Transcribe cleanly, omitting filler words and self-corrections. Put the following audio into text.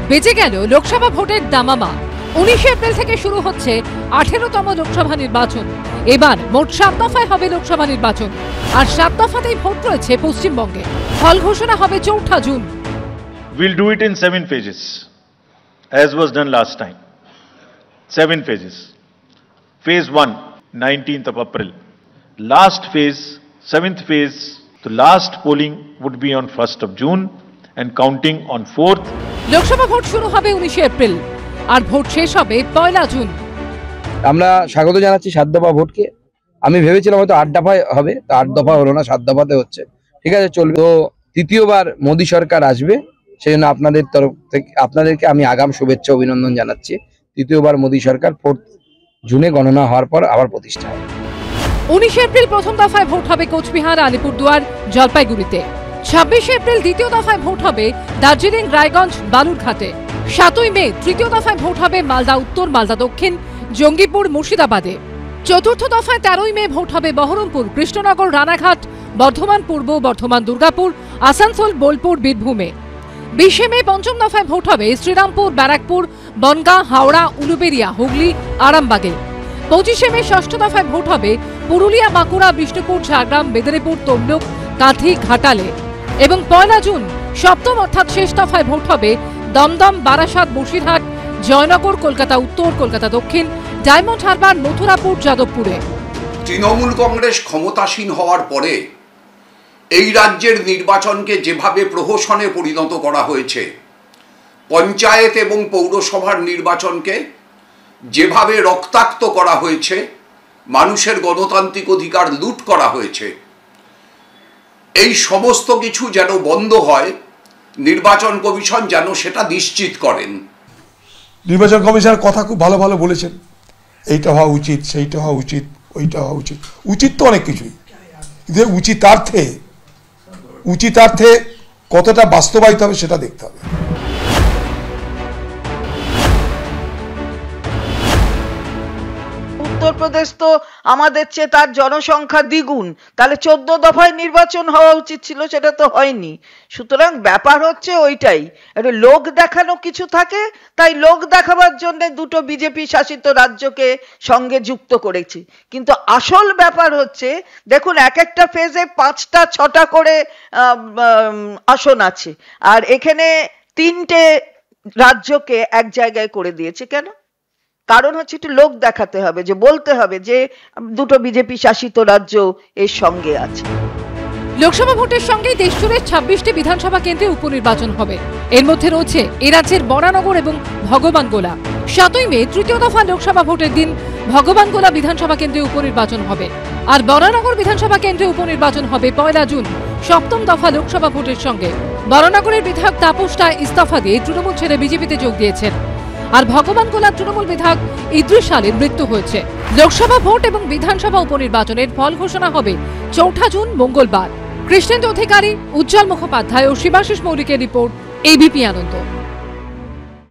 বেজে গেল লোকসভা ভোটের দামামা। 19 এপ্রিল থেকে শুরু হচ্ছে 18তম লোকসভা নির্বাচন। এবার মোট 7 দফায় হবে লোকসভা নির্বাচন, আর 7 দফাতেই ভোট রয়েছে পশ্চিমবঙ্গে। ফল ঘোষণা হবে 4 June. We'll do it in 7 phases, as was done last time. 7 phases. Phase 1, 19th of April. Last phase, 7th phase, the last polling would be on 1st of June and counting on 4th. Lok Sabha vote শুরু হবে 19 April আর vote শেষ হবে 1 June. আমরা স্বাগত জানাচ্ছি 7 দফা ভোটকে। আমি ভেবেছিলাম হয়তো 8 দফায় হবে, তো 8 দফা হলো না, 7 দফাতে হচ্ছে। ঠিক আছে, চলবে। তো তৃতীয়বার মোদী সরকার আসবে, সেই জন্য আপনাদের তরফ থেকে আপনাদেরকে আমি আগাম শুভেচ্ছা অভিনন্দন জানাচ্ছি। তৃতীয়বার মোদী সরকার 4 জুনে গণনা হওয়ার পর আবার প্রতিষ্ঠা হবে। 19 এপ্রিল প্রথম দফায় ভোট হবে কোচবিহার, আলিপুরদুয়ার, জলপাইগুড়িতে। 26 এপ্রিল দ্বিতীয় দফায় ভোট হবে দার্জিলিং, রায়গঞ্জ, বালুরঘাটে। 7ই মে তৃতীয় দফায় ভোট হবে মালদা উত্তর, মালদা দক্ষিণ, জঙ্গিপুর, মুর্শিদাবাদে। চতুর্থ দফায় 13ই মে ভোট হবে বহরমপুর, কৃষ্ণনগর, রানাঘাট, বর্ধমান পূর্ব, বর্ধমান দুর্গাপুর, আসানসোল, বোলপুর, বীরভূমে। 20 মে পঞ্চম দফায় ভোট হবে শ্রীরামপুর, ব্যারাকপুর, বনগাঁ, হাওড়া, উলুবেড়িয়া, হুগলি, আরামবাগে। 25 মে ষষ্ঠ দফায় ভোট হবে পুরুলিয়া, বাঁকুড়া, বিষ্ণুপুর, ঝাড়গ্রাম, মেদিনীপুর, তমলুক, কাঁথি, ঘাটালে। এবং 1 জুন সপ্তম অর্থাৎ শেষ দফায় ভোট হবে দমদম, বারাসাত, বসিরহাট, জয়নগর, কলকাতা উত্তর, কলকাতা দক্ষিণ, ডায়মন্ড হারবার, মথুরাপুর, যাদবপুরে। তৃণমূল কংগ্রেস ক্ষমতাসীন হওয়ার পরে এই রাজ্যের নির্বাচনকে যেভাবে প্রহসনে পরিণত করা হয়েছে, পঞ্চায়েত এবং পৌরসভার নির্বাচনকে যেভাবে রক্তাক্ত করা হয়েছে, মানুষের গণতান্ত্রিক অধিকার লুট করা হয়েছে, এই সমস্ত কিছু যেন বন্ধ হয়, নির্বাচন কমিশন যেন সেটা নিশ্চিত করেন। নির্বাচন কমিশনের কথা খুব ভালো ভালো বলেছেন, এইটা হওয়া উচিত, সেইটা হওয়া উচিত, ওইটা হওয়া উচিত। উচিত তো অনেক কিছুই, কিন্তু উচিতার্থে কতটা বাস্তবায়িত হবে সেটা দেখতে হবে। উত্তরপ্রদেশ তো আমাদের চেয়ে তার জনসংখ্যা দ্বিগুণ, তাহলে 14 দফায় নির্বাচন হওয়া উচিত ছিল, সেটা তো হয়নি। সুতরাং ব্যাপার হচ্ছে ওইটাই, একটা লোক দেখানো কিছু থাকে, তাই লোক দেখাবার জন্য দুটো বিজেপি শাসিত রাজ্যকে সঙ্গে যুক্ত করেছি। কিন্তু আসল ব্যাপার হচ্ছে, দেখুন এক একটা ফেজে 5টা 6টা করে আসন আছে, আর এখানে 3টে রাজ্যকে এক জায়গায় করে দিয়েছে। কেন? কারণ হচ্ছে একটু লোক দেখাতে হবে, যে বলতে হবে যে দুটো বিজেপি শাসিত রাজ্য এর সঙ্গে আছে। লোকসভা ভোটের সঙ্গেই দেশজুড়ে 26টি বিধানসভা কেন্দ্রে উপনির্বাচন হবে। এর মধ্যে রয়েছে এ রাজ্যের বরানগর এবং ভগবানগোলা। 7ই মে তৃতীয় দফা লোকসভা ভোটের দিন ভগবানগোলা বিধানসভা কেন্দ্রে উপনির্বাচন হবে, আর বরানগর বিধানসভা কেন্দ্রে উপনির্বাচন হবে 1 জুন সপ্তম দফা লোকসভা ভোটের সঙ্গে। বরানগরের বিধায়ক তাপস রায় ইস্তফা দিয়ে তৃণমূল ছেড়ে বিজেপিতে যোগ দিয়েছেন, আর ভগবানগোলার তৃণমূল বিধায়ক ইদ্রিস আলীর মৃত্যু হয়েছে। লোকসভা ভোট এবং বিধানসভা উপনির্বাচনের ফল ঘোষণা হবে 4 জুন মঙ্গলবার। কৃষ্ণেন্দু অধিকারী, উজ্জ্বল মুখোপাধ্যায় ও শিবাশিস মৌলিকের রিপোর্ট, এবিপি আনন্দ।